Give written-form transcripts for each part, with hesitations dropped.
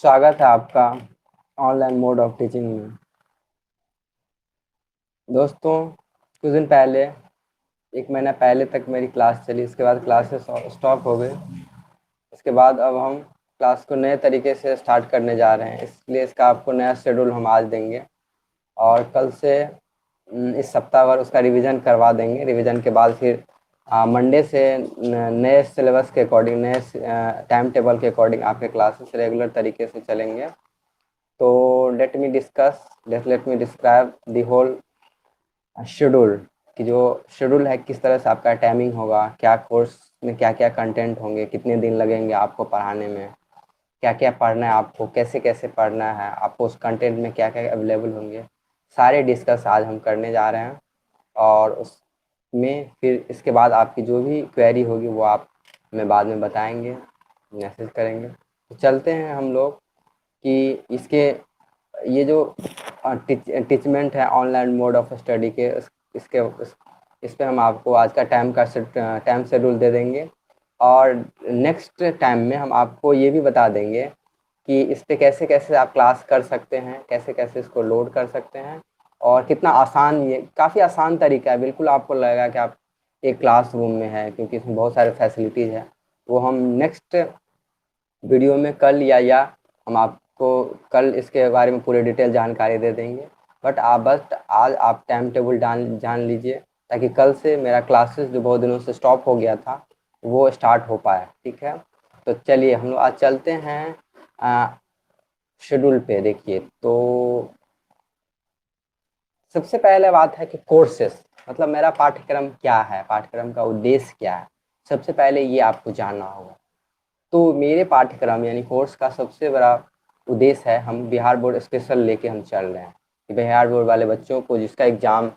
स्वागत है आपका ऑनलाइन मोड ऑफ टीचिंग में। दोस्तों, कुछ दिन पहले, एक महीना पहले तक मेरी क्लास चली। इसके बाद क्लासेस स्टॉप हो गए। इसके बाद अब हम क्लास को नए तरीके से स्टार्ट करने जा रहे हैं, इसलिए इसका आपको नया शेड्यूल हम आज देंगे। और कल से इस सप्ताह भर उसका रिवीजन करवा देंगे। रिवीजन के बाद फिर मंडे से नए सिलेबस के अकॉर्डिंग, नए टाइम टेबल के अकॉर्डिंग आपके क्लासेस रेगुलर तरीके से चलेंगे। तो let me describe the whole schedule, कि जो शेड्यूल है किस तरह से आपका टाइमिंग होगा, क्या कोर्स में क्या क्या कंटेंट होंगे, कितने दिन लगेंगे आपको पढ़ाने में, क्या क्या पढ़ना है आपको, कैसे कैसे पढ़ना है आपको, उस कंटेंट में क्या क्या अवेलेबल होंगे, सारे डिस्कस आज हम करने जा रहे हैं। और उसमें फिर इसके बाद आपकी जो भी क्वेरी होगी वो आप हमें बाद में बताएंगे, मैसेज करेंगे। तो चलते हैं हम लोग कि इसके ये जो टीचमेंट है ऑनलाइन मोड ऑफ स्टडी के, इसके इस पे हम आपको आज का टाइम शेड्यूल दे देंगे। और नेक्स्ट टाइम में हम आपको ये भी बता देंगे कि इस पे कैसे कैसे आप क्लास कर सकते हैं, कैसे कैसे इसको लोड कर सकते हैं, और कितना आसान, ये काफ़ी आसान तरीका है। बिल्कुल आपको लगेगा कि आप एक क्लास रूम में है, क्योंकि इसमें बहुत सारे फैसिलिटीज़ है। वो हम नेक्स्ट वीडियो में कल या हम आपको कल इसके बारे में पूरी डिटेल जानकारी दे देंगे। बट आप बस आज आप टाइम टेबल जान लीजिए, ताकि कल से मेरा क्लासेस जो बहुत दिनों से स्टॉप हो गया था वो स्टार्ट हो पाए। ठीक है, तो चलिए हम लोग आज चलते हैं शेड्यूल पे। देखिए, तो सबसे पहले बात है कि कोर्सेस, मतलब मेरा पाठ्यक्रम क्या है, पाठ्यक्रम का उद्देश्य क्या है, सबसे पहले ये आपको जानना होगा। तो मेरे पाठ्यक्रम यानी कोर्स का सबसे बड़ा उद्देश्य है, हम बिहार बोर्ड स्पेशल लेके हम चल रहे हैं कि बिहार बोर्ड वाले बच्चों को जिसका एग्ज़ाम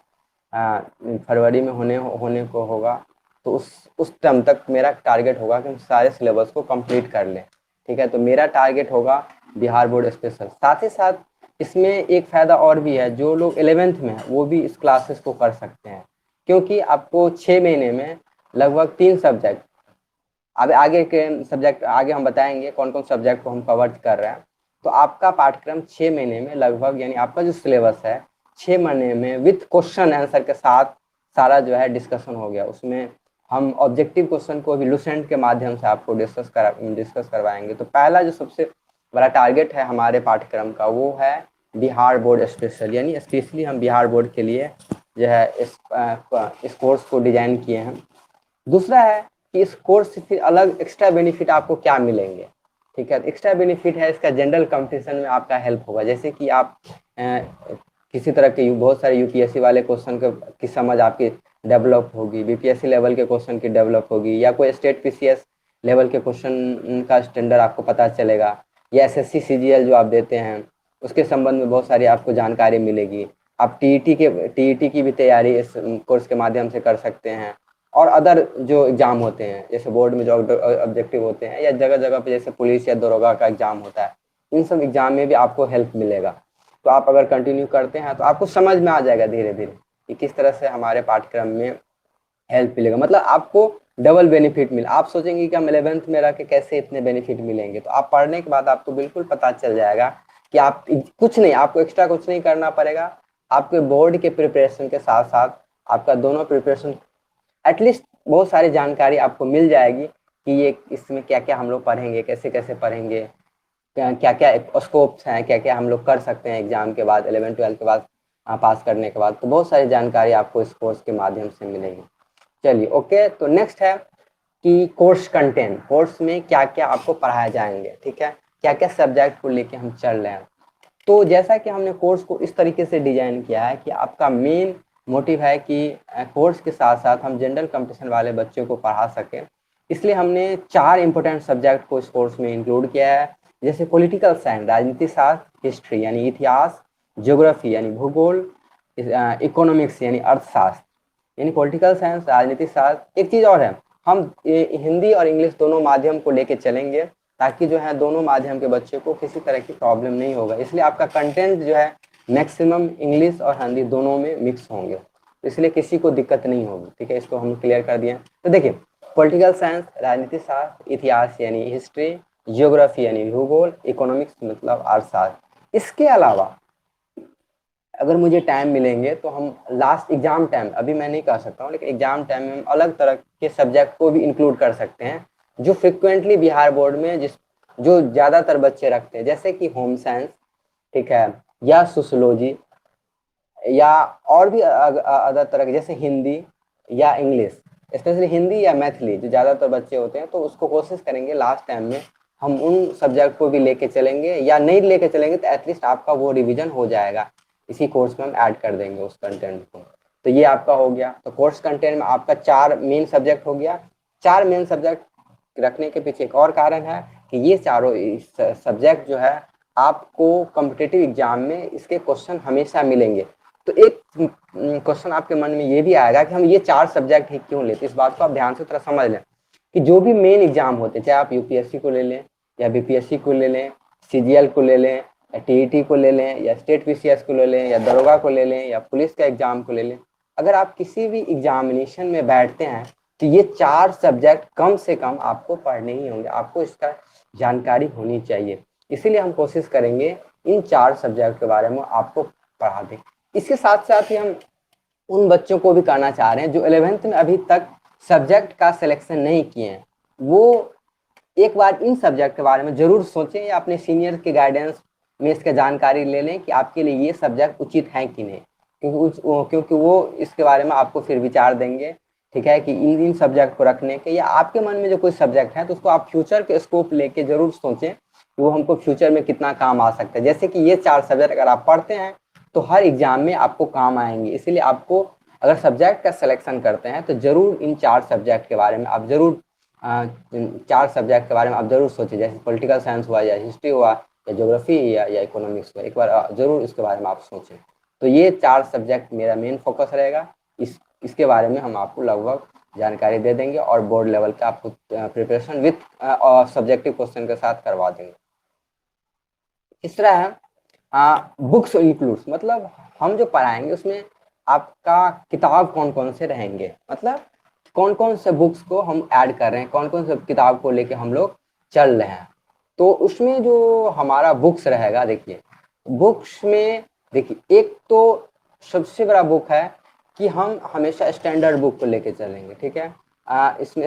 फरवरी में होने को होगा, तो उस टाइम तक मेरा टारगेट होगा कि हम सारे सिलेबस को कंप्लीट कर लें। ठीक है, तो मेरा टारगेट होगा बिहार बोर्ड स्पेशल। साथ ही साथ इसमें एक फ़ायदा और भी है, जो लोग 11th में हैं वो भी इस क्लासेस को कर सकते हैं, क्योंकि आपको 6 महीने में लगभग 3 सब्जेक्ट, अब आगे के सब्जेक्ट आगे हम बताएंगे कौन कौन सब्जेक्ट को हम कवर कर रहे हैं। तो आपका पाठ्यक्रम 6 महीने में लगभग, यानी आपका जो सिलेबस है 6 महीने में विथ क्वेश्चन आंसर के साथ सारा जो है डिस्कशन हो गया। उसमें हम ऑब्जेक्टिव क्वेश्चन को भी लुसेंट के माध्यम से आपको डिस्कस करवाएंगे। तो पहला जो सबसे बड़ा टारगेट है हमारे पाठ्यक्रम का वो है बिहार बोर्ड स्पेशल, यानी स्पेशली हम बिहार बोर्ड के लिए जो है इस कोर्स को डिजाइन किए हैं। दूसरा है कि इस कोर्स से फिर अलग एक्स्ट्रा बेनिफिट आपको क्या मिलेंगे। ठीक है, एक्स्ट्रा बेनिफिट है इसका, जनरल कंपटीशन में आपका हेल्प होगा। जैसे कि आप किसी तरह के बहुत सारे यूपीएससी वाले क्वेश्चन की समझ आपकी डेवलप होगी, बीपीएससी लेवल के क्वेश्चन की डेवलप होगी, या कोई स्टेट पीसीएस लेवल के क्वेश्चन का स्टैंडर्ड आपको पता चलेगा, या एसएससी सीजीएल जो आप देते हैं उसके संबंध में बहुत सारी आपको जानकारी मिलेगी। आप टीईटी की भी तैयारी इस कोर्स के माध्यम से कर सकते हैं। और अदर जो एग्ज़ाम होते हैं, जैसे बोर्ड में जो ऑब्जेक्टिव होते हैं, या जगह जगह पे जैसे पुलिस या दरोगा का एग्ज़ाम होता है, इन सब एग्ज़ाम में भी आपको हेल्प मिलेगा। तो आप अगर कंटिन्यू करते हैं तो आपको समझ में आ जाएगा धीरे धीरे कि किस तरह से हमारे पाठ्यक्रम में हेल्प मिलेगा। मतलब आपको डबल बेनिफिट मिले। आप सोचेंगे कि हम 11th में रह के कैसे इतने बेनिफिट मिलेंगे, तो आप पढ़ने के बाद आपको बिल्कुल पता चल जाएगा कि आप कुछ नहीं, आपको एक्स्ट्रा कुछ नहीं करना पड़ेगा। आपके बोर्ड के प्रिपरेशन के साथ साथ आपका दोनों प्रिपरेशन, एटलीस्ट बहुत सारी जानकारी आपको मिल जाएगी कि ये इसमें क्या क्या हम लोग पढ़ेंगे, कैसे कैसे पढ़ेंगे, क्या क्या स्कोप्स हैं, क्या क्या हम लोग कर सकते हैं एग्जाम के बाद, 11th-12th के बाद पास करने के बाद। तो बहुत सारी जानकारी आपको इस कोर्स के माध्यम से मिलेगी। चलिए ओके, तो नेक्स्ट है कि कोर्स कंटेंट, कोर्स में क्या क्या आपको पढ़ाया जाएंगे। ठीक है, क्या क्या सब्जेक्ट को लेके हम चल रहे हैं। तो जैसा कि हमने कोर्स को इस तरीके से डिजाइन किया है कि आपका मेन मोटिव है कि कोर्स के साथ साथ हम जनरल कंपटीशन वाले बच्चों को पढ़ा सकें। इसलिए हमने 4 इंपॉर्टेंट सब्जेक्ट को इस कोर्स में इंक्लूड किया है, जैसे पॉलिटिकल साइंस, राजनीति शास्त्र, हिस्ट्री यानी इतिहास, ज्योग्राफी यानी भूगोल, इकोनॉमिक्स यानी अर्थशास्त्र यानी पॉलिटिकल साइंस, राजनीति शास्त्र। एक चीज़ और है, हम हिंदी और इंग्लिश दोनों माध्यम को लेके चलेंगे, ताकि जो है दोनों माध्यम के बच्चे को किसी तरह की प्रॉब्लम नहीं होगा। इसलिए आपका कंटेंट जो है मैक्सिमम इंग्लिश और हिंदी दोनों में मिक्स होंगे, इसलिए किसी को दिक्कत नहीं होगी। ठीक है, इसको हम क्लियर कर दिए। तो देखिए, पॉलिटिकल साइंस, राजनीति शास्त्र, इतिहास यानी हिस्ट्री, ज्योग्राफी यानी भूगोल, इकोनॉमिक्स मतलब अर्थशास्त्र। इसके अलावा अगर मुझे टाइम मिलेंगे तो हम लास्ट एग्जाम टाइम, अभी मैं नहीं कर सकता हूँ, लेकिन एग्जाम टाइम में हम अलग तरह के सब्जेक्ट को भी इंक्लूड कर सकते हैं जो फ्रिक्वेंटली बिहार बोर्ड में जो ज़्यादातर बच्चे रखते हैं, जैसे कि होम साइंस, ठीक है, या सोशोलॉजी, या और भी अदर तरह के, जैसे हिंदी या इंग्लिश, स्पेशली हिंदी या मैथिली जो ज़्यादातर बच्चे होते हैं। तो उसको कोशिश करेंगे लास्ट टाइम में हम उन सब्जेक्ट को भी लेके चलेंगे, या नहीं लेके चलेंगे तो एटलीस्ट आपका वो रिवीजन हो जाएगा, इसी कोर्स में हम ऐड कर देंगे उस कंटेंट को। तो ये आपका हो गया। तो कोर्स कंटेंट में आपका 4 मेन सब्जेक्ट हो गया। 4 मेन सब्जेक्ट रखने के पीछे एक और कारण है कि ये चारों सब्जेक्ट जो है आपको कॉम्पिटिटिव एग्जाम में इसके क्वेश्चन हमेशा मिलेंगे। तो एक क्वेश्चन आपके मन में ये भी आएगा कि हम ये 4 सब्जेक्ट ही क्यों लेते हैं। इस बात को आप ध्यान से थोड़ा समझ लें कि जो भी मेन एग्जाम होते हैं, चाहे आप यूपीएससी को ले लें या बीपीएससी को ले लें, सीजीएल को ले लें या टीईटी को ले लें या स्टेट पीसीएस को ले लें या दरोगा को ले लें या पुलिस का एग्जाम को ले लें, अगर आप किसी भी एग्जामिनेशन में बैठते हैं तो ये 4 सब्जेक्ट कम से कम आपको पढ़ने ही होंगे, आपको इसका जानकारी होनी चाहिए। इसीलिए हम कोशिश करेंगे इन 4 सब्जेक्ट के बारे में आपको पढ़ा दें। इसके साथ साथ ही हम उन बच्चों को भी करना चाह रहे हैं जो 11th में अभी तक सब्जेक्ट का सिलेक्शन नहीं किए हैं, वो एक बार इन सब्जेक्ट के बारे में जरूर सोचें या अपने सीनियर के गाइडेंस में इसका जानकारी ले लें कि आपके लिए ये सब्जेक्ट उचित है कि नहीं, क्योंकि वो इसके बारे में आपको फिर विचार देंगे, ठीक है, कि इन सब्जेक्ट को रखने के, या आपके मन में जो कोई सब्जेक्ट है तो उसको आप फ्यूचर के स्कोप लेके जरूर सोचें कि वो हमको फ्यूचर में कितना काम आ सकता है। जैसे कि ये 4 सब्जेक्ट अगर आप पढ़ते हैं तो हर एग्जाम में आपको काम आएंगे। इसीलिए आपको अगर सब्जेक्ट का सिलेक्शन करते हैं तो जरूर इन 4 सब्जेक्ट के बारे में आप जरूर 4 सब्जेक्ट के बारे में आप जरूर सोचें, जैसे पॉलिटिकल साइंस हुआ या हिस्ट्री हुआ या ज्योग्राफी या इकोनॉमिक्स हुआ, एक बार जरूर इसके बारे में आप सोचें। तो ये 4 सब्जेक्ट मेरा मेन फोकस रहेगा। इसके बारे में हम आपको लगभग जानकारी दे देंगे और बोर्ड लेवल का आपको प्रिपरेशन विथ सब्जेक्टिव क्वेश्चन के साथ करवा देंगे। तीसरा है बुक्स इंक्लूड्स, मतलब हम जो पढ़ाएंगे उसमें आपका किताब कौन कौन से रहेंगे, मतलब कौन कौन से बुक्स को हम ऐड कर रहे हैं, कौन कौन से किताब को लेके हम लोग चल रहे हैं। तो उसमें जो हमारा बुक्स रहेगा, देखिए बुक्स में देखिए एक तो सबसे बड़ा बुक है कि हम हमेशा स्टैंडर्ड बुक को लेके चलेंगे, ठीक है। इसमें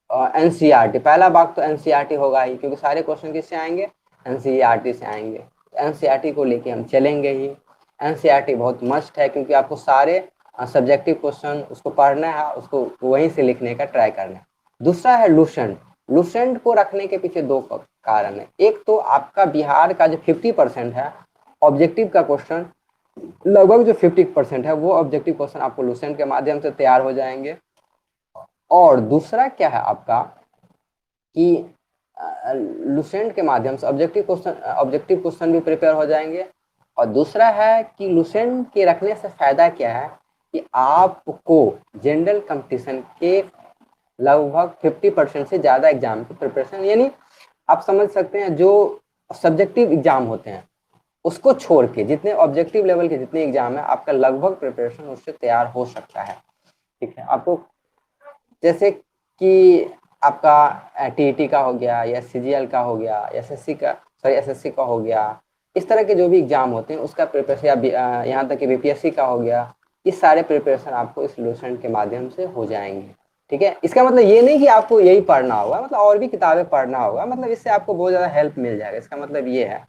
एनसीईआरटी, पहला भाग तो एनसीईआरटी होगा ही, क्योंकि सारे क्वेश्चन किससे आएंगे, एनसीईआरटी से आएंगे। एनसीईआरटी को लेके हम चलेंगे ही। एनसीईआरटी बहुत मस्ट है क्योंकि आपको सारे सब्जेक्टिव क्वेश्चन उसको पढ़ना है, उसको वहीं से लिखने का ट्राई करना है। दूसरा है लूसेंट। लूसेंट को रखने के पीछे 2 कारण है। एक तो आपका बिहार का जो 50% है ऑब्जेक्टिव का क्वेश्चन, लगभग जो 50% है वो ऑब्जेक्टिव क्वेश्चन आपको लूसेंट के माध्यम से तैयार हो जाएंगे। और दूसरा क्या है आपका कि लूसेंट के माध्यम से ऑब्जेक्टिव क्वेश्चन भी प्रिपेयर हो जाएंगे। और दूसरा है कि लूसेंट के रखने से फायदा क्या है कि आपको जनरल कंपटीशन के लगभग 50% से ज़्यादा एग्जाम की प्रिपरेशन, यानी आप समझ सकते हैं जो सब्जेक्टिव एग्जाम होते हैं उसको छोड़ के जितने ऑब्जेक्टिव लेवल के जितने एग्जाम है आपका लगभग प्रिपरेशन उससे तैयार हो सकता है, ठीक है। आपको जैसे कि आपका टीईटी का हो गया या सीजीएल का हो गया, एसएससी का हो गया, इस तरह के जो भी एग्जाम होते हैं उसका प्रिपरेशन, या यहाँ तक कि बीपीएससी का हो गया, इस सारे प्रिपरेशन आपको इस लूसेंट के माध्यम से हो जाएंगे, ठीक है। इसका मतलब ये नहीं कि आपको यही पढ़ना होगा, मतलब और भी किताबें पढ़ना होगा, मतलब इससे आपको बहुत ज़्यादा हेल्प मिल जाएगा, इसका मतलब ये है।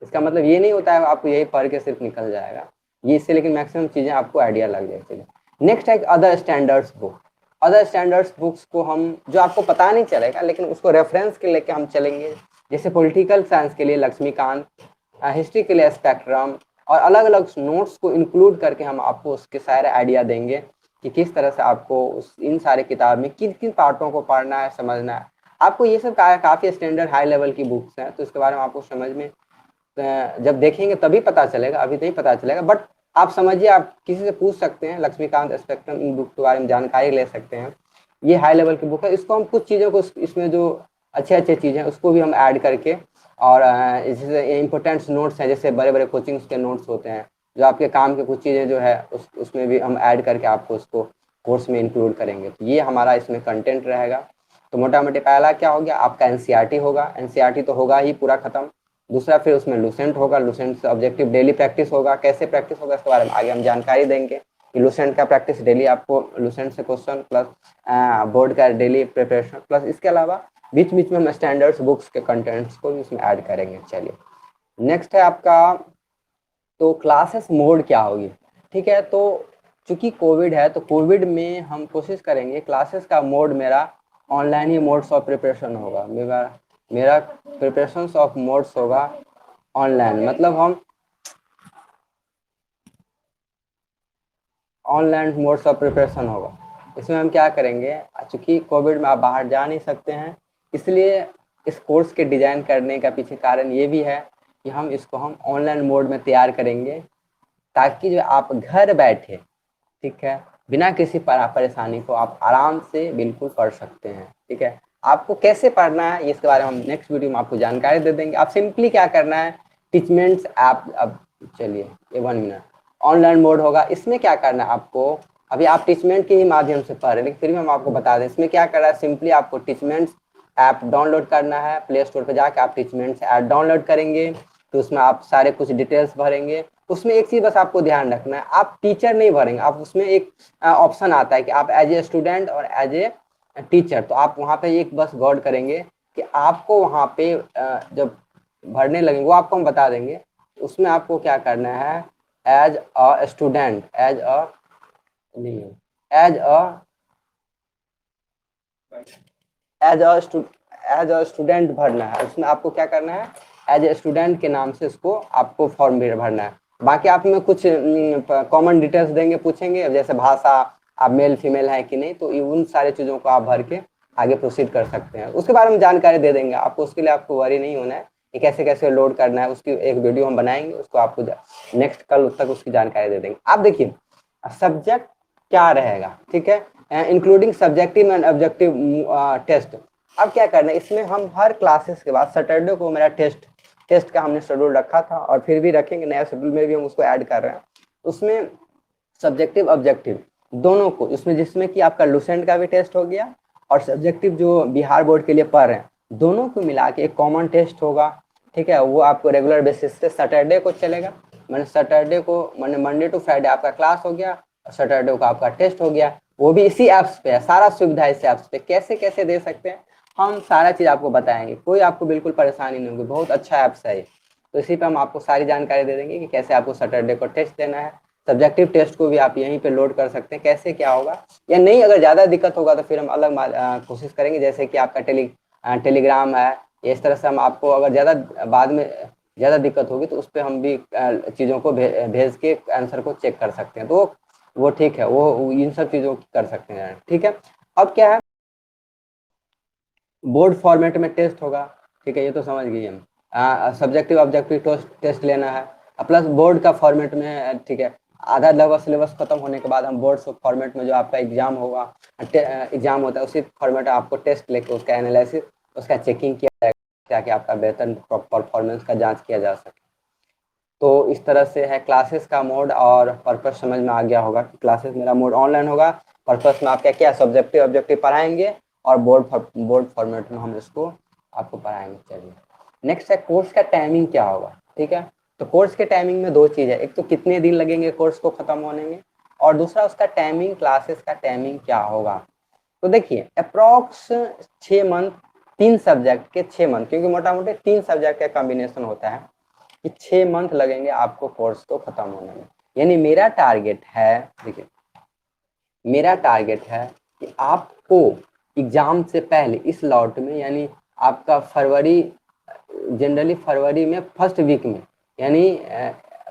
इसका मतलब ये नहीं होता है आपको यही पढ़ के सिर्फ निकल जाएगा ये, इससे लेकिन मैक्सिमम चीज़ें आपको आइडिया लग जाएगी। नेक्स्ट है other standards book. Other standards books को हम जो आपको पता नहीं चलेगा लेकिन उसको रेफरेंस के लेके हम चलेंगे, जैसे पॉलिटिकल साइंस के लिए लक्ष्मीकांत, हिस्ट्री के लिए स्पेक्ट्रम, और अलग अलग नोट्स को इंक्लूड करके हम आपको उसके सारे आइडिया देंगे कि किस तरह से आपको इन सारे किताब में किन किन पार्टों को पढ़ना है, समझना है। आपको ये सब काफ़ी स्टैंडर्ड हाई लेवल की बुक्स हैं, तो इसके बारे में आपको समझ में जब देखेंगे तभी पता चलेगा, अभी नहीं पता चलेगा। बट आप समझिए, आप किसी से पूछ सकते हैं लक्ष्मीकांत, स्पेक्ट्रम, इन बुक के बारे में जानकारी ले सकते हैं। ये हाई लेवल की बुक है, इसको हम कुछ चीज़ों को इसमें जो अच्छे अच्छे चीज़ें हैं उसको भी हम ऐड करके, और जैसे इम्पोर्टेंट्स नोट्स हैं, जैसे बड़े बड़े कोचिंग्स के नोट्स होते हैं जो आपके काम के कुछ चीज़ें जो है उसमें भी हम ऐड करके आपको उसको कोर्स में इंक्लूड करेंगे। तो ये हमारा इसमें कंटेंट रहेगा। तो मोटा मोटी पहला क्या हो गया आपका एनसीईआरटी होगा, एनसीईआरटी तो होगा ही पूरा खत्म। दूसरा फिर उसमें लुसेंट होगा, लुसेंट से ऑब्जेक्टिव डेली प्रैक्टिस होगा। कैसे प्रैक्टिस होगा इसके बारे में आगे हम जानकारी देंगे कि लुसेंट का प्रैक्टिस डेली आपको लुसेंट से क्वेश्चन प्लस बोर्ड का डेली प्रिपरेशन प्लस इसके अलावा बीच बीच में हम स्टैंडर्ड्स बुक्स के कंटेंट्स को भी इसमें ऐड करेंगे। चलिए नेक्स्ट है आपका तो क्लासेस मोड क्या होगी। ठीक है, तो चूंकि कोविड है तो कोविड में हम कोशिश करेंगे क्लासेस का मोड मेरा online he modes of preparation होगा। मेरा प्रिपरेशन ऑफ मोड्स होगा ऑनलाइन, मतलब हम ऑनलाइन मोड्स ऑफ प्रिपरेशन होगा। इसमें हम क्या करेंगे, चूंकि कोविड में आप बाहर जा नहीं सकते हैं, इसलिए इस कोर्स के डिजाइन करने का पीछे कारण ये भी है कि हम इसको हम ऑनलाइन मोड में तैयार करेंगे ताकि जो आप घर बैठे, ठीक है, बिना किसी परेशानी को आप आराम से बिल्कुल पढ़ सकते हैं। ठीक है, आपको कैसे पढ़ना है इसके बारे में हम नेक्स्ट वीडियो में आपको जानकारी दे देंगे। आप सिंपली क्या करना है, टीचमेंट्स ऐप, अब चलिए ये 1 मिनट ऑनलाइन मोड होगा। इसमें क्या करना है आपको, अभी आप टीचमेंट के ही माध्यम से पढ़ रहे हैं लेकिन फिर भी हम आपको बता दें इसमें क्या करना है। सिंपली आपको टीचमेंट्स ऐप डाउनलोड करना है, प्ले स्टोर पर जाकर आप टीचमेंट्स ऐप डाउनलोड करेंगे, तो उसमें आप सारे कुछ डिटेल्स भरेंगे। उसमें एक चीज बस आपको ध्यान रखना है, आप टीचर नहीं भरेंगे, आप उसमें एक ऑप्शन आता है कि आप एज ए स्टूडेंट और एज ए टीचर, तो आप वहाँ पे एक बस गौर करेंगे कि आपको वहाँ पे जब भरने लगेंगे वो आपको हम बता देंगे। उसमें आपको क्या करना है, as a student, as a नहीं as a as a student भरना है। उसमें आपको क्या करना है, एज ए स्टूडेंट के नाम से उसको आपको फॉर्म भरना है। बाकी आप में कुछ कॉमन डिटेल्स देंगे, पूछेंगे जैसे भाषा, आप मेल फीमेल है कि नहीं, तो उन सारे चीज़ों को आप भर के आगे प्रोसीड कर सकते हैं। उसके बारे में जानकारी दे देंगे आपको, उसके लिए आपको वरी नहीं होना है कि कैसे कैसे लोड करना है। उसकी एक वीडियो हम बनाएंगे, उसको आपको नेक्स्ट कल तक उसकी जानकारी दे देंगे। आप देखिए सब्जेक्ट क्या रहेगा, ठीक है, including subjective and objective test. अब क्या करना है, इसमें हम हर क्लासेस के बाद सैटरडे को मेरा टेस्ट का हमने शेड्यूल रखा था और फिर भी रखेंगे, नया शेड्यूल में भी हम उसको ऐड कर रहे हैं। उसमें सब्जेक्टिव ऑब्जेक्टिव दोनों को, इसमें जिसमें कि आपका लुसेंट का भी टेस्ट हो गया और सब्जेक्टिव जो बिहार बोर्ड के लिए पढ़ रहे हैं, दोनों को मिला के एक कॉमन टेस्ट होगा। ठीक है, वो आपको रेगुलर बेसिस से सैटरडे को चलेगा, मैंने सैटरडे को मैंने मंडे टू फ्राइडे आपका क्लास हो गया और सैटरडे को आपका टेस्ट हो गया। वो भी इसी ऐप्स पे है, सारा सुविधा इस ऐप्स पे। कैसे कैसे दे सकते हैं हम सारा चीज़ आपको बताएंगे, कोई आपको बिल्कुल परेशानी नहीं होगी, बहुत अच्छा ऐप्स है। तो इसी पे हम आपको सारी जानकारी दे देंगे कि कैसे आपको सैटरडे को टेस्ट देना है। सब्जेक्टिव टेस्ट को भी आप यहीं पे लोड कर सकते हैं, कैसे क्या होगा या नहीं। अगर ज़्यादा दिक्कत होगा तो फिर हम अलग कोशिश करेंगे, जैसे कि आपका टेलीग्राम है, इस तरह से हम आपको अगर ज़्यादा बाद में ज़्यादा दिक्कत होगी तो उस पर हम भी चीज़ों को भेज के आंसर को चेक कर सकते हैं। तो वो ठीक है, वो इन सब चीज़ों की कर सकते हैं। ठीक है, अब क्या है, बोर्ड फॉर्मेट में टेस्ट होगा। ठीक है, ये तो समझ गए हम। सब्जेक्टिव ऑब्जेक्टिव टेस्ट लेना है प्लस बोर्ड का फॉर्मेट में। ठीक है, आधा लगभग सिलेबस खत्म होने के बाद हम बोर्ड फॉर्मेट में जो आपका एग्जाम होगा, एग्जाम होता है उसी फॉर्मेट में आपको टेस्ट लेके उसका एनालिसिस, उसका चेकिंग किया जाएगा ताकि आपका बेहतर परफॉर्मेंस का जांच किया जा सके। तो इस तरह से है क्लासेस का मोड और पर्पस समझ में आ गया होगा कि क्लासेस मेरा मोड ऑनलाइन होगा, पर्पस में आप क्या क्या सब्जेक्टिव ऑब्जेक्टिव पढ़ाएंगे और बोर्ड फॉर्मेट में हम इसको आपको पढ़ाएंगे। चलिए नेक्स्ट है कोर्स का टाइमिंग क्या होगा। ठीक है, तो कोर्स के टाइमिंग में दो चीज़ है, एक तो कितने दिन लगेंगे कोर्स को ख़त्म होने में और दूसरा उसका टाइमिंग, क्लासेस का टाइमिंग क्या होगा। तो देखिए अप्रॉक्स 6 मंथ, 3 सब्जेक्ट के 6 मंथ, क्योंकि मोटा मोटी 3 सब्जेक्ट का कॉम्बिनेशन होता है कि 6 मंथ लगेंगे आपको कोर्स को खत्म होने में। यानी मेरा टारगेट है, देखिए मेरा टारगेट है कि आपको एग्जाम से पहले इस लॉट में, यानी आपका फरवरी, जनरली फरवरी में फर्स्ट वीक में, यानी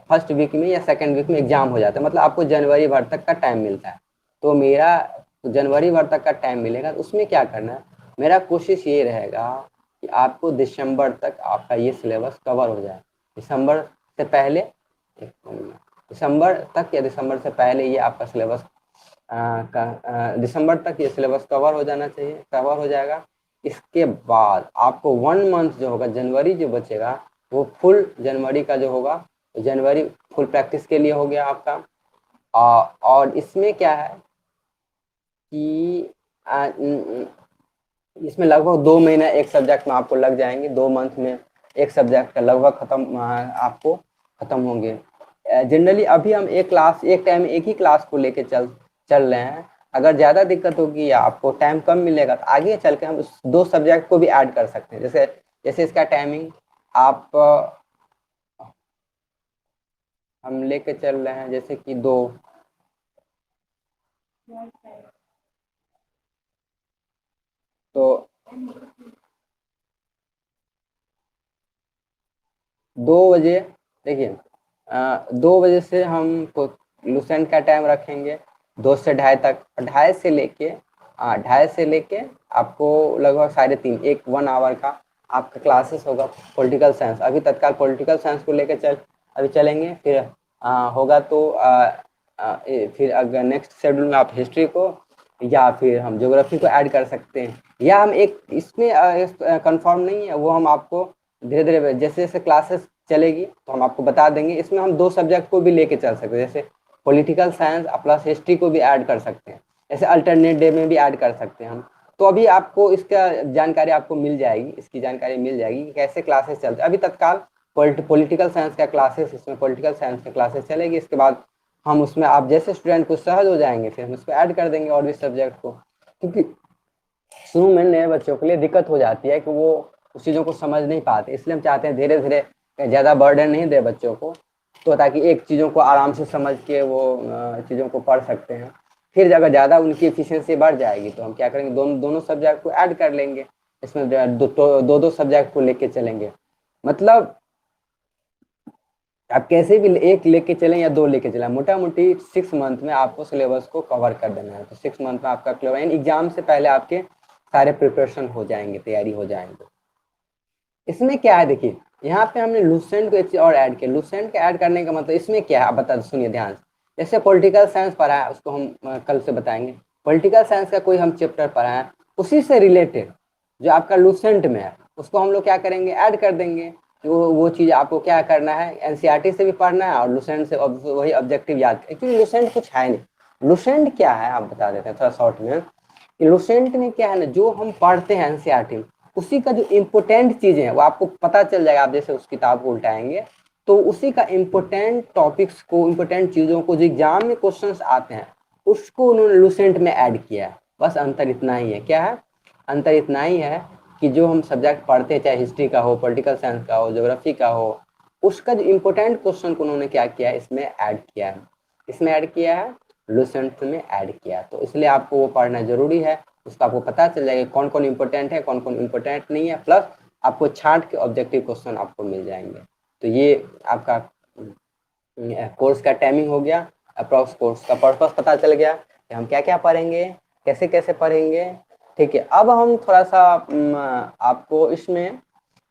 फर्स्ट वीक में या सेकंड वीक में एग्जाम हो जाता है, मतलब आपको जनवरी भर तक का टाइम मिलता है। तो मेरा जनवरी भर तक का टाइम मिलेगा, तो उसमें क्या करना है, मेरा कोशिश ये रहेगा कि आपको दिसंबर तक आपका ये सिलेबस कवर हो जाए। दिसंबर से पहले, दिसंबर तक या दिसंबर से पहले ये आपका सिलेबस दिसंबर तक ये सिलेबस कवर हो जाना चाहिए, कवर हो जाएगा। इसके बाद आपको 1 मंथ जो होगा, जनवरी जो बचेगा वो फुल जनवरी का जो होगा, जनवरी फुल प्रैक्टिस के लिए हो गया आपका। और इसमें क्या है कि इसमें लगभग 2 महीना एक सब्जेक्ट में आपको लग जाएंगे, 2 मंथ में एक सब्जेक्ट का लगभग खत्म आपको खत्म होंगे। जनरली अभी हम एक टाइम में एक ही क्लास को लेके चल चल रहे हैं। अगर ज़्यादा दिक्कत होगी या आपको टाइम कम मिलेगा तो आगे चल के हम उस 2 सब्जेक्ट को भी ऐड कर सकते हैं। जैसे जैसे इसका टाइमिंग आप हम लेके चल रहे हैं जैसे कि 2 बजे देखिए, 2 बजे से हम लुसेंट का टाइम रखेंगे 2 से 2:30 तक, 2:30 से लेके आपको लगभग 3:30 एक 1 आवर का आपका क्लासेस होगा पॉलिटिकल साइंस। अभी तत्काल पॉलिटिकल साइंस को लेकर अभी चलेंगे, फिर होगा तो फिर अगर नेक्स्ट शेड्यूल में आप हिस्ट्री को या फिर हम ज्योग्राफी को ऐड कर सकते हैं, या हम एक इसमें कंफर्म नहीं है, वो हम आपको धीरे धीरे जैसे जैसे क्लासेस चलेगी तो हम आपको बता देंगे। इसमें हम 2 सब्जेक्ट को भी लेके चल सकते हैं, जैसे पॉलिटिकल साइंस प्लस हिस्ट्री को भी ऐड कर सकते हैं, जैसे अल्टरनेट डे में भी ऐड कर सकते हैं हम। तो अभी आपको इसका जानकारी आपको मिल जाएगी, इसकी जानकारी मिल जाएगी कि कैसे क्लासेस चलते हैं। अभी तत्काल पॉलिटिकल साइंस का क्लासेस, इसमें पॉलिटिकल साइंस का क्लासेस चलेगी। इसके बाद हम उसमें आप जैसे स्टूडेंट को सहज हो जाएंगे फिर हम उसको ऐड कर देंगे और भी सब्जेक्ट को, क्योंकि शुरू में नए बच्चों के लिए दिक्कत हो जाती है कि वो उस चीज़ों को समझ नहीं पाते। इसलिए हम चाहते हैं धीरे धीरे ज़्यादा बर्डन नहीं दे बच्चों को, तो ताकि एक चीज़ों को आराम से समझ के वो चीज़ों को पढ़ सकते हैं। फिर अगर ज़्यादा उनकी एफिशिएंसी बढ़ जाएगी तो हम क्या करेंगे, दोनों दोनों सब्जेक्ट को ऐड कर लेंगे। इसमें दो दो सब्जेक्ट को लेके चलेंगे। मतलब आप कैसे भी एक लेके चलें या 2 लेके चलें, मोटा मोटी 6 मंथ में आपको सिलेबस को कवर कर देना है। तो 6 मंथ में आपका क्लियर, यानी एग्जाम से पहले आपके सारे प्रिपरेशन हो जाएंगे, तैयारी हो जाएंगे। इसमें क्या है देखिए, यहाँ पे हमने लुसेंट को एक चीज और ऐड किया। लुसेंट का ऐड करने का मतलब इसमें क्या है आप बता सुनिए ध्यान से। जैसे पॉलिटिकल साइंस पढ़ा है उसको हम कल से बताएंगे। पॉलिटिकल साइंस का कोई हम चैप्टर पढ़ा है, उसी से रिलेटेड जो आपका लुसेंट में है उसको हम लोग क्या करेंगे, ऐड कर देंगे। वो चीज आपको क्या करना है, एनसीईआरटी से भी पढ़ना है और लुसेंट से वही ऑब्जेक्टिव याद, क्योंकि लुसेंट कुछ है नहीं। लुसेंट क्या है आप बता देते हैं थोड़ा शॉर्ट में। लुसेंट में क्या है ना, जो हम पढ़ते हैं एनसीईआरटी में उसी का जो इम्पोर्टेंट चीजें हैं वो आपको पता चल जाएगा। आप जैसे उस किताब को उल्टाएंगे तो उसी का इम्पोर्टेंट टॉपिक्स को, इम्पोर्टेंट चीजों को जो एग्जाम में क्वेश्चंस आते हैं उसको उन्होंने लुसेंट में ऐड किया है। बस अंतर इतना ही है। क्या है अंतर? इतना ही है कि जो हम सब्जेक्ट पढ़ते हैं, चाहे हिस्ट्री का हो, पॉलिटिकल साइंस का हो, ज्योग्राफी का हो, उसका जो इम्पोर्टेंट क्वेश्चन को उन्होंने क्या किया है, इसमें ऐड किया है। इसमें ऐड किया है, लुसेंट में ऐड किया है। तो इसलिए आपको वो पढ़ना जरूरी है। उसका आपको पता चल जाएगा कौन कौन इंपॉर्टेंट है, कौन कौन इंपॉर्टेंट नहीं है, प्लस आपको छांट के ऑब्जेक्टिव क्वेश्चन आपको मिल जाएंगे। तो ये आपका कोर्स का टाइमिंग हो गया, अप्रॉक्स कोर्स का पर्पस पता चल गया कि हम क्या क्या पढ़ेंगे, कैसे कैसे पढ़ेंगे। ठीक है, अब हम थोड़ा सा आपको इसमें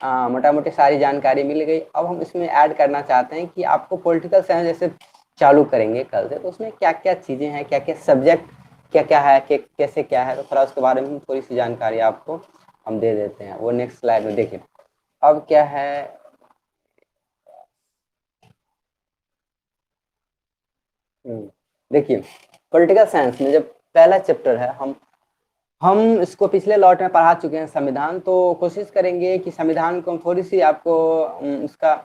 मोटा मोटी सारी जानकारी मिल गई। अब हम इसमें ऐड करना चाहते हैं कि आपको पॉलिटिकल साइंस जैसे चालू करेंगे कल से, तो उसमें क्या क्या चीज़ें हैं, क्या क्या सब्जेक्ट क्या क्या है, कैसे क्या है, तो थोड़ा उसके बारे में थोड़ी सी जानकारी आपको हम दे देते हैं। वो नेक्स्ट स्लाइड में देखिए। अब क्या है, देखिए पॉलिटिकल साइंस में जब पहला चैप्टर है, हम इसको पिछले लॉट में पढ़ा चुके हैं संविधान। तो कोशिश करेंगे कि संविधान को हम थोड़ी सी आपको उसका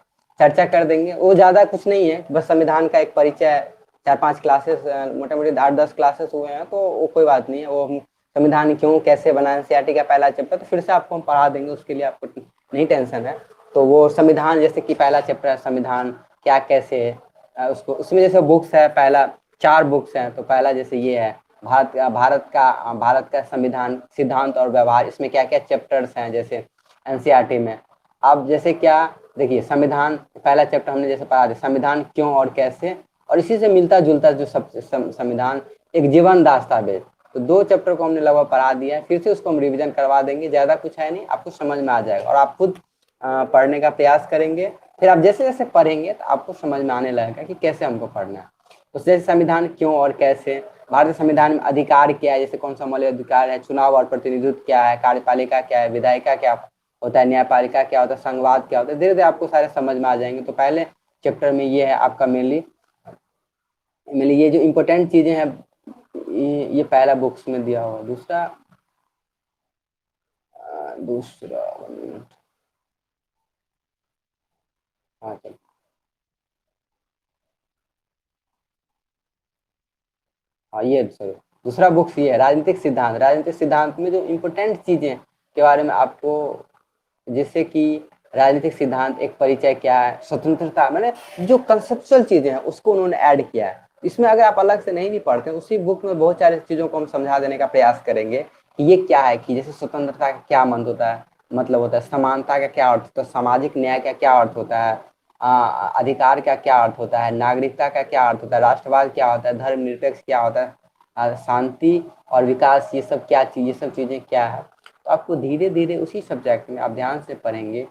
चर्चा कर देंगे। वो ज़्यादा कुछ नहीं है, बस संविधान का एक परिचय। 4-5 क्लासेस, मोटा मोटी 8-10 क्लासेस हुए हैं, तो वो कोई बात नहीं है। वो हम संविधान क्यों कैसे बना, एनसीईआरटी का पहला चैप्टर तो फिर से आपको हम पढ़ा देंगे, उसके लिए आपको नहीं टेंशन है। तो वो संविधान जैसे कि पहला चैप्टर है संविधान क्या कैसे है, उसको उसमें जैसे बुक्स है, पहला 4 बुक्स हैं। तो पहला जैसे ये है भारत का संविधान सिद्धांत और व्यवहार। इसमें क्या क्या चैप्टर्स हैं जैसे एनसीईआरटी में। अब जैसे क्या देखिए, संविधान पहला चैप्टर हमने जैसे पढ़ा दिया संविधान क्यों और कैसे, और इसी से मिलता जुलता जो संविधान एक जीवन दस्तावेज। तो 2 चैप्टर को हमने लगभग पढ़ा दिया है, फिर से उसको हम रिविजन करवा देंगे। ज़्यादा कुछ है नहीं, आपको समझ में आ जाएगा और आप खुद पढ़ने का प्रयास करेंगे। फिर आप जैसे जैसे पढ़ेंगे तो आपको समझ में आने लगेगा कि कैसे हमको पढ़ना है। तो जैसे संविधान क्यों और कैसे, भारतीय संविधान में अधिकार क्या है, जैसे कौन सा मौलिक अधिकार है, चुनाव और प्रतिनिधित्व क्या है, कार्यपालिका क्या है, विधायिका क्या होता है, न्यायपालिका क्या होता है, संघवाद क्या होता है, धीरे धीरे आपको सारे समझ में आ जाएंगे। तो पहले चैप्टर में ये है आपका मेनली ये जो इम्पोर्टेंट चीजें हैं, ये पहला बुक्स में दिया हुआ। दूसरा दूसरा 1 मिनट। हाँ चल। हाँ ये सॉरी, दूसरा बुक्स ये है राजनीतिक सिद्धांत। राजनीतिक सिद्धांत में जो इम्पोर्टेंट चीजें के बारे में आपको, जैसे कि राजनीतिक सिद्धांत एक परिचय क्या है, स्वतंत्रता, मैंने जो कंसेप्चुअल चीजें हैं उसको उन्होंने ऐड किया है। इसमें अगर आप अलग से नहीं भी पढ़ते उसी बुक में बहुत सारी चीजों को हम समझा देने का प्रयास करेंगे कि ये क्या है, कि जैसे स्वतंत्रता का क्या मंद होता है, मतलब होता है, समानता का क्या अर्थ होता है, सामाजिक न्याय का क्या अर्थ होता है, अधिकार का क्या अर्थ होता है, नागरिकता का क्या अर्थ होता है, राष्ट्रवाद क्या होता है, धर्मनिरपेक्ष क्या होता है, शांति और विकास, ये सब क्या चीज, ये सब चीजें क्या है। तो आपको धीरे धीरे उसी सब्जेक्ट में आप ध्यान से पढ़ेंगे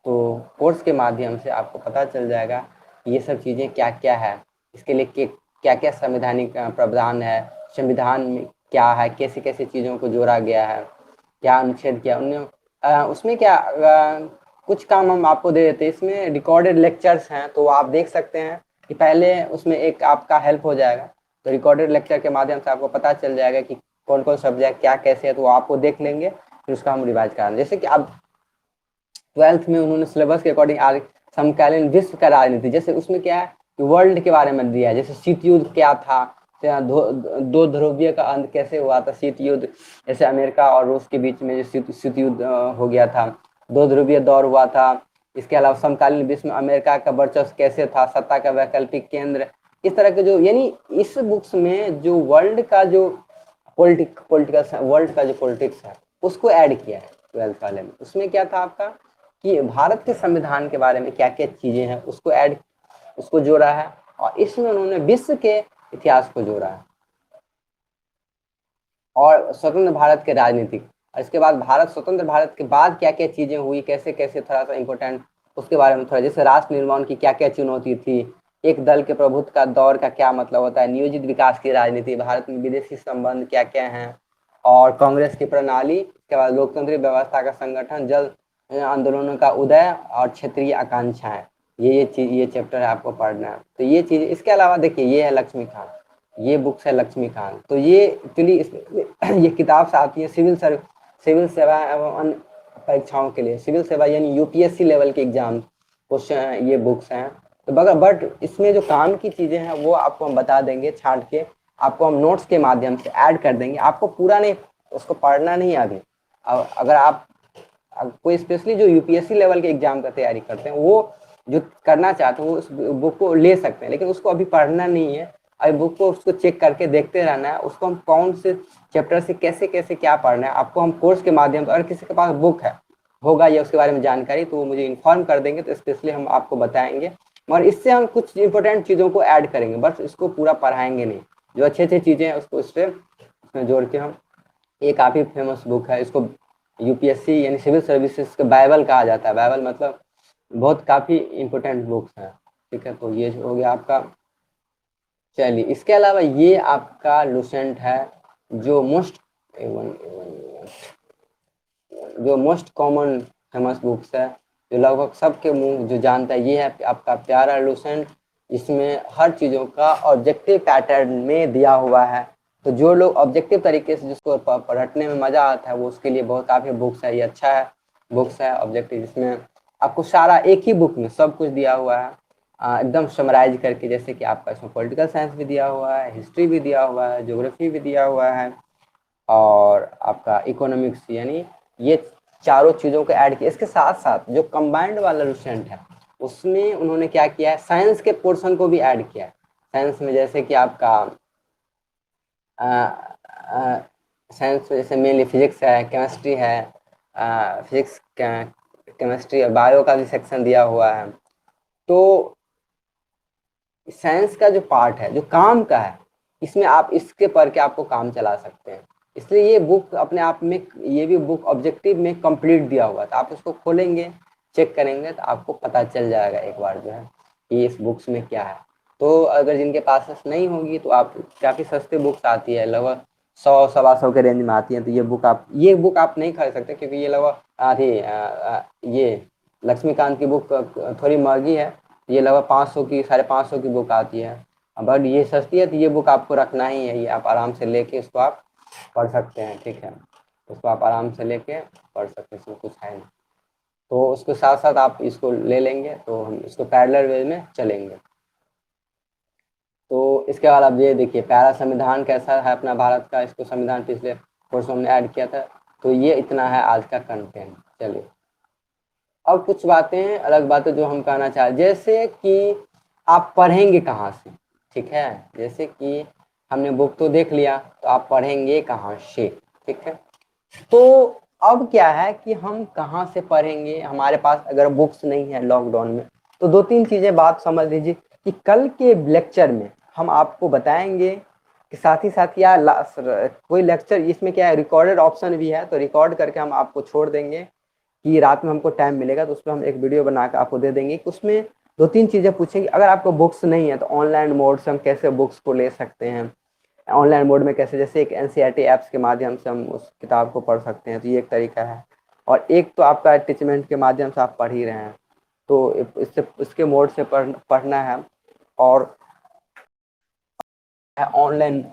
तो कोर्स के माध्यम से आपको पता चल जाएगा कि ये सब चीज़ें क्या क्या है, इसके लिए क्या क्या संवैधानिक प्रावधान है, संविधान में क्या है, कैसे कैसे चीज़ों को जोड़ा गया है, क्या अनुच्छेद किया उन्होंने, उसमें क्या कुछ काम हम आपको दे देते हैं। इसमें रिकॉर्डेड लेक्चर्स हैं तो आप देख सकते हैं कि पहले उसमें एक आपका हेल्प हो जाएगा। तो रिकॉर्डेड लेक्चर के माध्यम से आपको पता चल जाएगा कि कौन कौन सब्जेक्ट क्या कैसे है, तो आपको देख लेंगे फिर उसका हम रिवाइज कराएंगे। जैसे कि अब 12th में उन्होंने सिलेबस के अकॉर्डिंग आज समकालीन विश्व का राजनीति, जैसे उसमें क्या है कि वर्ल्ड के बारे में दिया है, जैसे शीत युद्ध क्या था, दो ध्रुवीय का अंत कैसे हुआ था, शीत युद्ध, जैसे अमेरिका और रूस के बीच में जो शीत युद्ध हो गया था, दो ध्रुवीय दौर हुआ था। इसके अलावा समकालीन विश्व में अमेरिका का वर्चस्व कैसे था, सत्ता का वैकल्पिक केंद्र, इस तरह के जो, यानी इस बुक्स में जो वर्ल्ड का जो पॉलिटिकल वर्ल्ड का जो पॉलिटिक्स है उसको ऐड किया है 12th वाले में। उसमें क्या था आपका कि भारत के संविधान के बारे में क्या क्या चीजें हैं उसको जोड़ा है, और इसमें उन्होंने विश्व के इतिहास को जोड़ा है, और स्वतंत्र भारत के राजनीतिक, और इसके बाद स्वतंत्र भारत के बाद क्या क्या चीजें हुई, कैसे कैसे, थोड़ा सा इम्पोर्टेंट उसके बारे में थोड़ा, जैसे राष्ट्र निर्माण की क्या क्या चुनौती थी, एक दल के प्रभुत्व का दौर का क्या मतलब होता है, नियोजित विकास की राजनीति, भारत में विदेशी संबंध क्या क्या है, और कांग्रेस की प्रणाली के बाद लोकतांत्रिक व्यवस्था का संगठन, जल आंदोलनों का उदय और क्षेत्रीय आकांक्षाएं, ये चैप्टर है आपको पढ़ना है। तो ये चीज, इसके अलावा देखिए ये है लक्ष्मीकांत, ये बुक्स है लक्ष्मीकांत। तो ये एक्चुअली ये किताब से आती है सिविल सेवा एवं अन्य परीक्षाओं के लिए, सिविल सेवा यानी यूपीएससी लेवल के एग्जाम क्वेश्चन, ये बुक्स हैं। तो बट इसमें जो काम की चीजें हैं वो आपको हम बता देंगे छांट के, आपको हम नोट्स के माध्यम से ऐड कर देंगे, आपको पूरा नहीं उसको पढ़ना नहीं है अभी। अगर आप कोई स्पेशली जो यूपीएससी लेवल के एग्जाम का तैयारी करते हैं वो जो करना चाहते हैं वो उस बुक को ले सकते हैं, लेकिन उसको अभी पढ़ना नहीं है, अभी बुक को उसको चेक करके देखते रहना है, उसको हम कौन से चैप्टर से कैसे कैसे क्या पढ़ना है आपको हम कोर्स के माध्यम से, अगर किसी के पास बुक है होगा या उसके बारे में जानकारी तो वो मुझे इन्फॉर्म कर देंगे, तो स्पेशली हम आपको बताएंगे, मगर इससे हम कुछ इंपॉर्टेंट चीज़ों को ऐड करेंगे, बस इसको पूरा पढ़ाएंगे नहीं। जो अच्छी अच्छी चीज़ें हैं उसको इसमें जोड़ के हम, ये काफ़ी फेमस बुक है, इसको यूपीएससी यानी सिविल सर्विसेज का बाइबल कहा जाता है। बाइबल मतलब बहुत काफ़ी इम्पोर्टेंट बुक्स हैं, ठीक है। तो ये हो गया आपका। चलिए इसके अलावा ये आपका लुसेंट है, जो मोस्ट कॉमन फेमस बुक्स है, जो लगभग सबके मुंह जो जानता है, ये है आपका प्यारा लुसेंट। इसमें हर चीज़ों का ऑब्जेक्टिव पैटर्न में दिया हुआ है, तो जो लोग ऑब्जेक्टिव तरीके से जिसको पढ़ने में मज़ा आता है वो उसके लिए बहुत काफ़ी बुक्स है, ये अच्छा है बुक्स है ऑब्जेक्टिव। इसमें आपको सारा एक ही बुक में सब कुछ दिया हुआ है, एकदम समराइज करके, जैसे कि आपका इसमें पॉलिटिकल साइंस भी दिया हुआ है, हिस्ट्री भी दिया हुआ है, ज्योग्राफी भी दिया हुआ है, और आपका इकोनॉमिक्स, यानी ये चारों चीज़ों को ऐड किया। इसके साथ साथ जो कंबाइंड वाला लुसेंट है उसमें उन्होंने क्या किया है, साइंस के पोर्शन को भी ऐड किया है। साइंस में जैसे कि आपका साइंस में जैसे मेनली फिजिक्स है, केमिस्ट्री है, फिजिक्स केमिस्ट्री और बायो का भी सेक्शन दिया हुआ है। तो साइंस का जो पार्ट है जो काम का है, इसमें आप इसके पढ़ के आपको काम चला सकते हैं। इसलिए ये बुक अपने आप में, ये भी बुक ऑब्जेक्टिव में कंप्लीट दिया हुआ था, आप उसको खोलेंगे चेक करेंगे तो आपको पता चल जाएगा एक बार जो है कि इस बुक्स में क्या है। तो अगर जिनके पास नहीं होगी तो आप, काफ़ी सस्ती बुक्स आती है, लगभग 100-125 के रेंज में आती है, तो ये बुक आप नहीं खरीद सकते, क्योंकि ये लगभग आधी ये लक्ष्मीकांत की बुक थोड़ी महंगी है, ये लगभग 500 की 550 की बुक आती है, बट ये सस्ती है, तो ये बुक आपको रखना ही है, ये आप आराम से लेके इसको आप पढ़ सकते हैं, ठीक है। उसको आप आराम से लेके पढ़ सकते हैं, इसमें कुछ है नहीं। तो उसके साथ साथ आप इसको ले लेंगे तो हम इसको पैरेलल वे में चलेंगे। तो इसके बाद आप ये देखिए प्यारा संविधान कैसा है अपना भारत का, इसको संविधान पिछले कोर्स में हमने ऐड किया था। तो ये इतना है आज का कंटेंट। चलिए अब कुछ बातें, अलग बातें जो हम कहना चाहें, जैसे कि आप पढ़ेंगे कहाँ से, ठीक है। जैसे कि हमने बुक तो देख लिया, तो आप पढ़ेंगे कहाँ से, ठीक है। तो अब क्या है कि हम कहाँ से पढ़ेंगे, हमारे पास अगर बुक्स नहीं है लॉकडाउन में, तो दो तीन चीजें बात समझ लीजिए कि कल के लेक्चर में हम आपको बताएंगे कि साथ ही साथ या कोई लेक्चर इसमें क्या है, रिकॉर्डेड ऑप्शन भी है, तो रिकॉर्ड करके हम आपको छोड़ देंगे कि रात में हमको टाइम मिलेगा तो उस पर हम एक वीडियो बना के आपको दे देंगे कि उसमें दो तीन चीजें पूछेंगे। अगर आपको बुक्स नहीं है तो ऑनलाइन मोड से हम कैसे बुक्स को ले सकते हैं, ऑनलाइन मोड में कैसे, जैसे एक एनसीईआरटी ऐप्स के माध्यम से हम उस किताब को पढ़ सकते हैं, तो ये एक तरीका है। और एक तो आपका टीचमेंट के माध्यम से आप पढ़ ही रहे हैं, तो इससे इसके मोड से पढ़ना है। और ऑनलाइन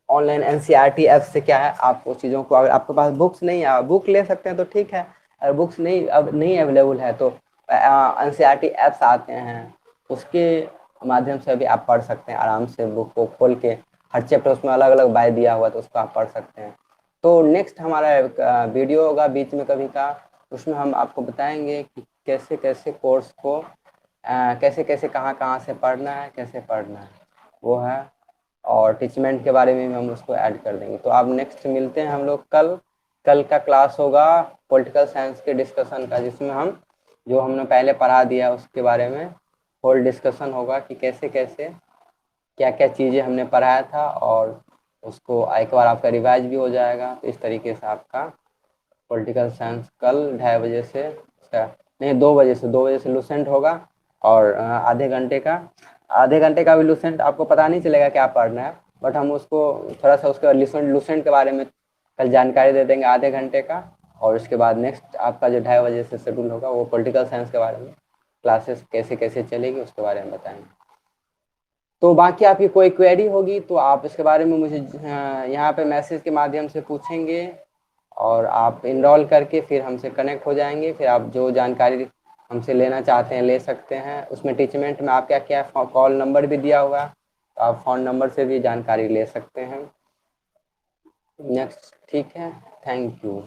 ऑनलाइन एनसीईआरटी ऐप से क्या है, आपको चीज़ों को, अगर आपके पास बुक्स नहीं है, बुक ले सकते हैं तो ठीक है। अगर बुक्स नहीं अब नहीं अवेलेबल है तो एनसीईआरटी ऐप्स आते हैं, उसके माध्यम से भी आप पढ़ सकते हैं आराम से, बुक को खोल के हर चैप्टर उसमें अलग अलग बाय दिया हुआ है तो उसको आप पढ़ सकते हैं। तो नेक्स्ट हमारा वीडियो होगा बीच में कभी का, उसमें हम आपको बताएंगे कि कैसे कैसे कोर्स को कैसे कैसे कहाँ कहाँ से पढ़ना है, कैसे पढ़ना है, वो है। और टीचमेंट के बारे में भी हम उसको ऐड कर देंगे। तो आप नेक्स्ट मिलते हैं हम लोग कल। कल का क्लास होगा पॉलिटिकल साइंस के डिस्कशन का, जिसमें हम जो हमने पहले पढ़ा दिया उसके बारे में होल डिस्कशन होगा कि कैसे कैसे क्या क्या चीज़ें हमने पढ़ाया था, और उसको एक बार आपका रिवाइज भी हो जाएगा। तो इस तरीके से आपका पॉलिटिकल साइंस कल 2:30 से नहीं 2 बजे से 2 बजे से लूसेंट होगा। और आधे घंटे का भी लूसेंट आपको पता नहीं चलेगा क्या पढ़ना है, बट हम उसको थोड़ा सा उसके लूसेंट के बारे में कल जानकारी दे देंगे आधे घंटे का। और उसके बाद नेक्स्ट आपका जो 2:30 से शेड्यूल होगा वो पॉलिटिकल साइंस के बारे में क्लासेस कैसे कैसे चलेगी उसके बारे में बताएंगे। तो बाकी आपकी कोई क्वेरी होगी तो आप इसके बारे में मुझे यहाँ पे मैसेज के माध्यम से पूछेंगे, और आप इनरोल करके फिर हमसे कनेक्ट हो जाएंगे। फिर आप जो जानकारी हमसे लेना चाहते हैं ले सकते हैं। उसमें टीचमेंट में आपका क्या कॉल नंबर भी दिया हुआ है, तो आप फ़ोन नंबर से भी जानकारी ले सकते हैं। नेक्स्ट, ठीक है, थैंक यू।